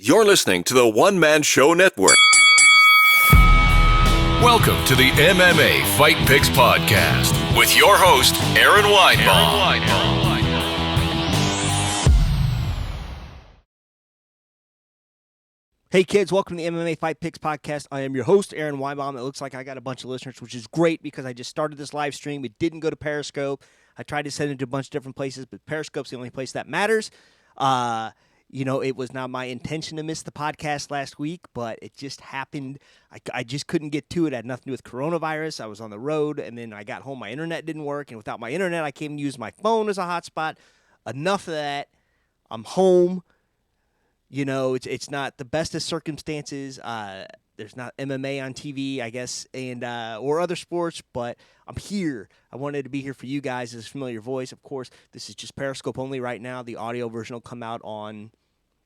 You're listening to the One Man Show Network. Welcome to the MMA Fight Picks Podcast with your host, Aaron Weinbaum. Hey kids, welcome to the MMA Fight Picks Podcast. I am your host, Aaron Weinbaum. It looks like I got a bunch of listeners, which is great because I just started this live stream. It didn't go to Periscope. I tried to send it to a bunch of different places, but Periscope's the only place that matters. It was not my intention to miss the podcast last week, but it just happened. I just couldn't get to it. It had nothing to do with coronavirus. I was on the road, and then I got home. My internet didn't work, and without my internet, I can't use my phone as a hotspot. Enough of that. I'm home. You know, it's not the best of circumstances. There's not MMA on TV, I guess, and or other sports, but I'm here. I wanted to be here for you guys as a familiar voice. Of course, this is just Periscope only right now. The audio version will come out on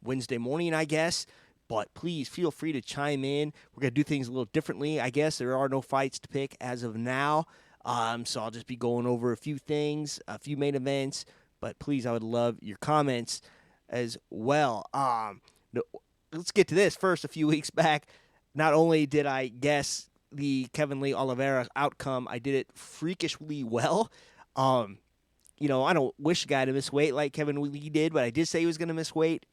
Wednesday morning, I guess. But please feel free to chime in. We're going to do things a little differently, I guess. There are no fights to pick as of now. So I'll just be going over a few things, a few main events. But please, I would love your comments as well. Let's get to this. First, a few weeks back, not only did I guess the Kevin Lee Oliveira outcome, I did it freakishly well. I don't wish a guy to miss weight like Kevin Lee did, but I did say he was going to miss weight.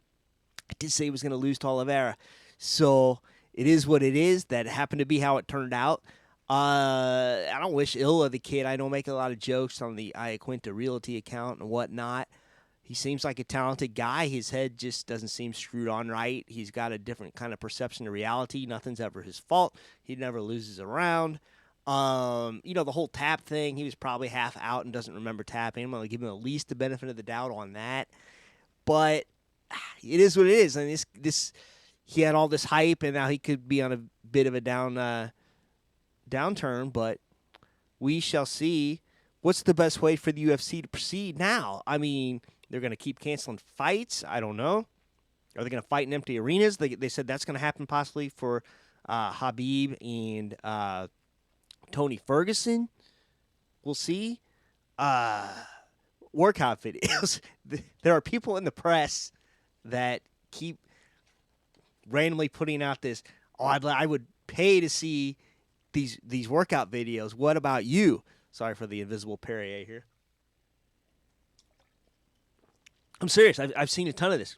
I did say he was going to lose to Oliveira. So it is what it is. That happened to be how it turned out. I don't wish ill of the kid. I don't make a lot of jokes on the Iaquinta Realty account and whatnot. He seems like a talented guy. His head just doesn't seem screwed on right. He's got a different kind of perception of reality. Nothing's ever his fault. He never loses a round. The whole tap thing, he was probably half out and doesn't remember tapping. I'm going to give him at least the benefit of the doubt on that. But it is what it is. And he had all this hype, and now he could be on a bit of a downturn. But we shall see. What's the best way for the UFC to proceed now? I mean, they're going to keep canceling fights. I don't know. Are they going to fight in empty arenas? They said that's going to happen possibly for Khabib and Tony Ferguson. We'll see. Workout videos. There are people in the press that keep randomly putting out this, I would pay to see these workout videos. What about you? Sorry for the invisible Perrier here. I'm serious. I've seen a ton of this.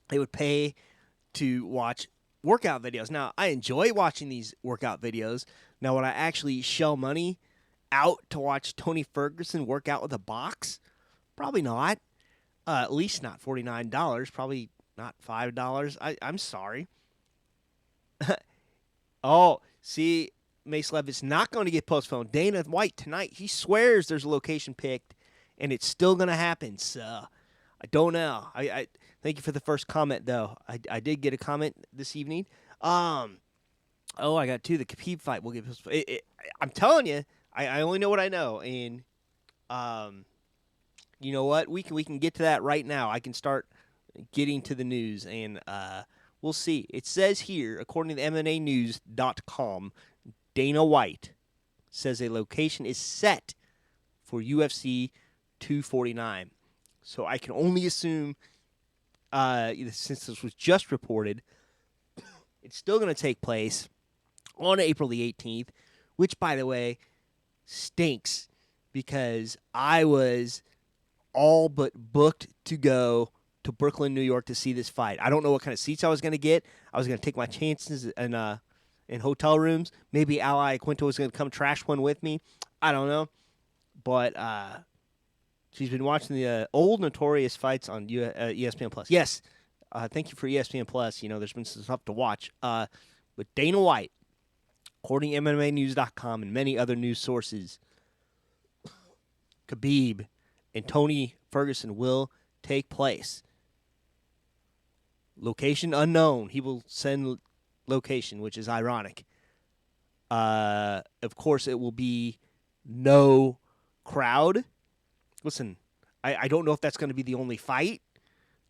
They would pay to watch workout videos. Now, I enjoy watching these workout videos. Now, would I actually shell money out to watch Tony Ferguson work out with a box? Probably not. At least not $49. Probably not $5. I'm sorry. Oh, see, Mace-Lev, it's not going to get postponed. Dana White tonight, he swears there's a location picked, and it's still going to happen. So I don't know. I thank you for the first comment, though. I did get a comment this evening. I got two. The Khabib fight will get postponed. I'm telling you, I only know what I know, and you know what? We can get to that right now. I can start getting to the news, and we'll see. It says here, according to MNAnews.com, Dana White says a location is set for UFC 249. So I can only assume, since this was just reported, it's still going to take place on April the 18th, which, by the way, stinks because I was all but booked to go to Brooklyn, New York to see this fight. I don't know what kind of seats I was going to get. I was going to take my chances in hotel rooms. Maybe Al Iaquinta was going to come trash one with me. I don't know. But she's been watching the old notorious fights on ESPN Plus. Yes, thank you for ESPN Plus. You know, there's been some stuff to watch. But Dana White, according to MMAnews.com and many other news sources, Khabib and Tony Ferguson will take place. Location unknown. He will send location, which is ironic. Of course, it will be no crowd. Listen, I don't know if that's going to be the only fight.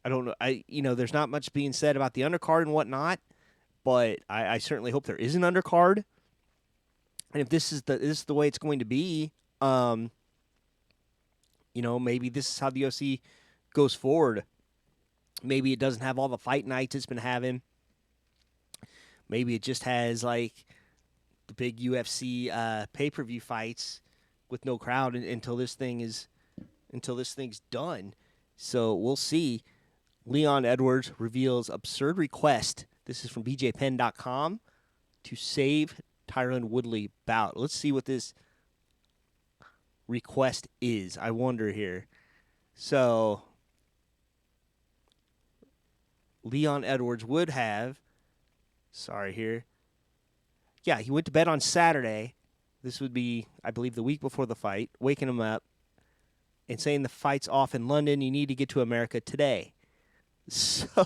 I don't know. There's not much being said about the undercard and whatnot, but I certainly hope there is an undercard. And if this is the way it's going to be, maybe this is how the UFC goes forward. Maybe it doesn't have all the fight nights it's been having. Maybe it just has like the big UFC pay-per-view fights with no crowd until this thing's done. So we'll see. Leon Edwards reveals absurd request. This is from bjpenn.com to save Tyron Woodley bout. Let's see what this request is. I wonder here. So Leon Edwards would have, yeah, he went to bed on Saturday. This would be, I believe, the week before the fight, waking him up and saying the fight's off in London. You need to get to America today. So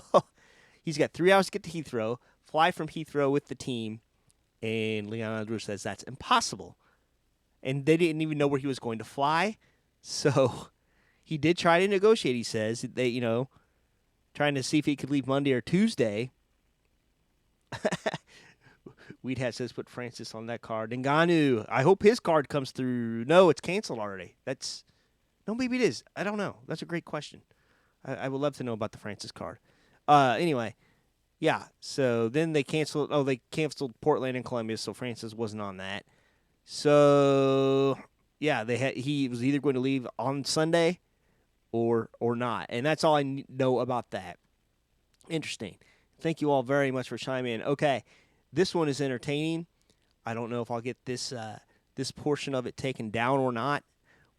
he's got 3 hours to get to Heathrow, fly from Heathrow with the team, and Leon Edwards says that's impossible. And they didn't even know where he was going to fly. So he did try to negotiate, he says. They, trying to see if he could leave Monday or Tuesday. Weedhat says put Francis on that card. Ngannou, I hope his card comes through. No, it's canceled already. No, maybe it is. I don't know. That's a great question. I would love to know about the Francis card. Anyway, yeah. So then they canceled. Oh, they canceled Portland and Columbia, so Francis wasn't on that. So yeah, he was either going to leave on Sunday or not, and that's all I know about that. Interesting. Thank you all very much for chiming in. Okay, this one is entertaining. I don't know if I'll get this portion of it taken down or not.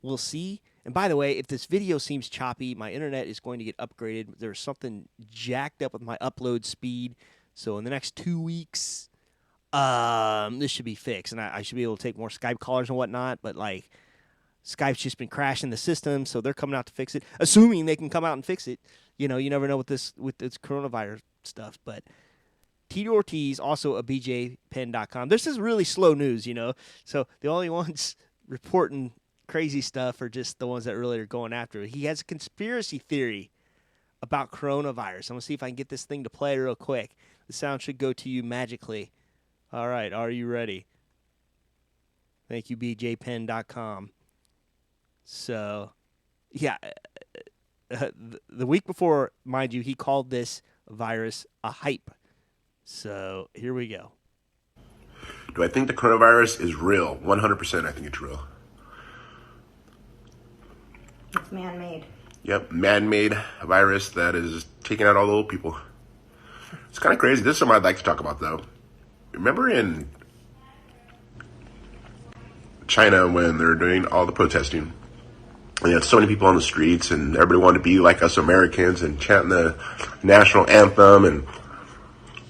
We'll see. And by the way, if this video seems choppy, my internet is going to get upgraded. There's something jacked up with my upload speed. So in the next 2 weeks, this should be fixed. And I should be able to take more Skype callers and whatnot. But, Skype's just been crashing the system, so they're coming out to fix it. Assuming they can come out and fix it. You never know with this coronavirus stuff. But Tito Ortiz, also a bjpenn.com. This is really slow news, So the only ones reporting crazy stuff are just the ones that really are going after it. He has a conspiracy theory about coronavirus. I'm going to see if I can get this thing to play real quick. The sound should go to you magically. All right, are you ready? Thank you, bjpenn.com. So, yeah, the week before, mind you, he called this virus a hype. So, here we go. Do I think the coronavirus is real? 100% I think it's real. It's man-made. Yep, man-made virus that is taking out all the old people. It's kind of crazy. This is something I'd like to talk about, though. Remember in China when they were doing all the protesting? And you had so many people on the streets, and everybody wanted to be like us Americans and chanting the national anthem. And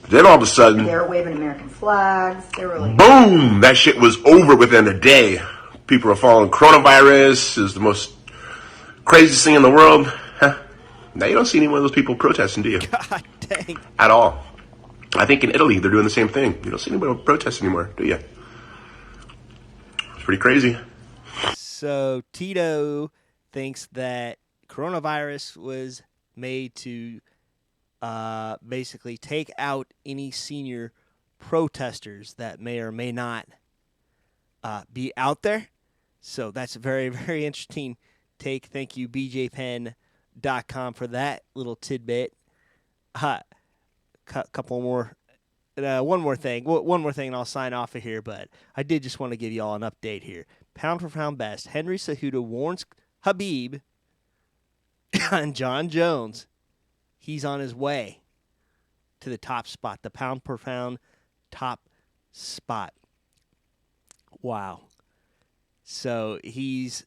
then all of a sudden, they were waving American flags. They were like, boom! That shit was over within a day. People are following coronavirus is the most craziest thing in the world. Huh. Now you don't see any one of those people protesting, do you? God dang. At all. I think in Italy they're doing the same thing. You don't see anybody protest anymore, do you? It's pretty crazy. So Tito thinks that coronavirus was made to basically take out any senior protesters that may or may not be out there. So that's a very, very interesting take. Thank you, bjpenn.com, for that little tidbit. Couple more. One more thing, and I'll sign off of here, but I did just want to give you all an update here. Pound for pound best, Henry Cejudo warns Khabib and John Jones he's on his way to the top spot, the pound per pound top spot. Wow. So he's...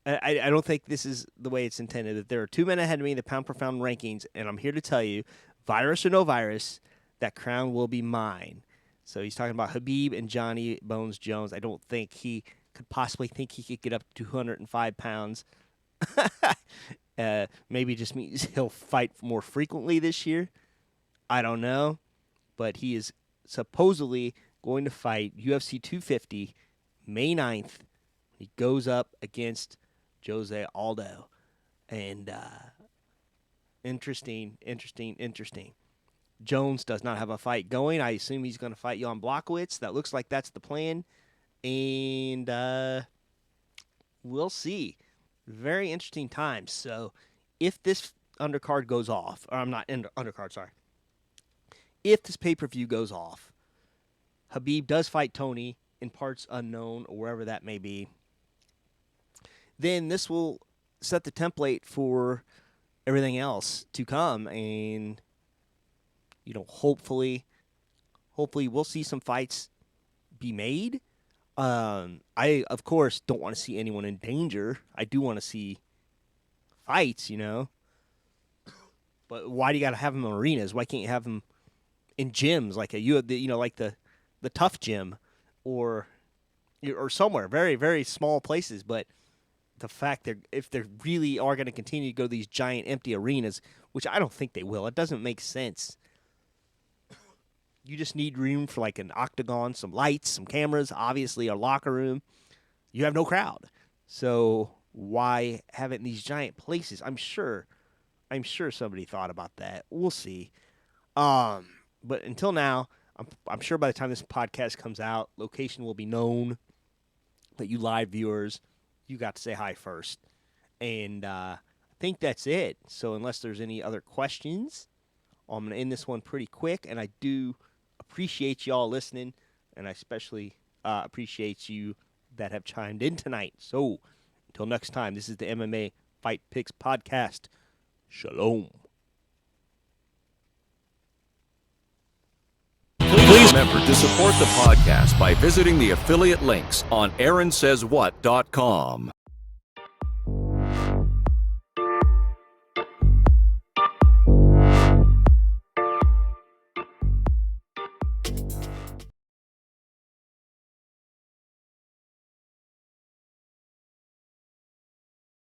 I don't think this is the way it's intended, that there are 2 men ahead of me in the pound per pound rankings, and I'm here to tell you, virus or no virus, that crown will be mine. So he's talking about Khabib and Johnny Bones Jones. I don't think he could possibly think he could get up to 205 pounds. Maybe just means he'll fight more frequently this year. I don't know. But he is supposedly going to fight UFC 250 May 9th. He goes up against Jose Aldo. And interesting. Jones does not have a fight going. I assume he's going to fight Jan Blachowicz. That looks like that's the plan. And we'll see. Very interesting times. So if this undercard goes off, or I'm not undercard, sorry. If this pay-per-view goes off, Khabib does fight Tony in parts unknown or wherever that may be, then this will set the template for everything else to come, and hopefully we'll see some fights be made. I of course don't want to see anyone in danger. I do want to see fights, but why do you got to have them in arenas? Why can't you have them in gyms like like the tough gym or somewhere very, very small places? But the fact that if they really are going to continue to go to these giant empty arenas, which I don't think they will, it doesn't make sense. You just need room for like an octagon, some lights, some cameras, obviously a locker room. You have no crowd. So why have it in these giant places? I'm sure somebody thought about that. We'll see. But until now, I'm sure by the time this podcast comes out, location will be known. But you live viewers, you got to say hi first. And I think that's it. So unless there's any other questions, I'm going to end this one pretty quick. And I do appreciate y'all listening, and I especially appreciate you that have chimed in tonight. So until next time, this is the MMA Fight Picks Podcast. Shalom. Please remember to support the podcast by visiting the affiliate links on AaronSaysWhat.com.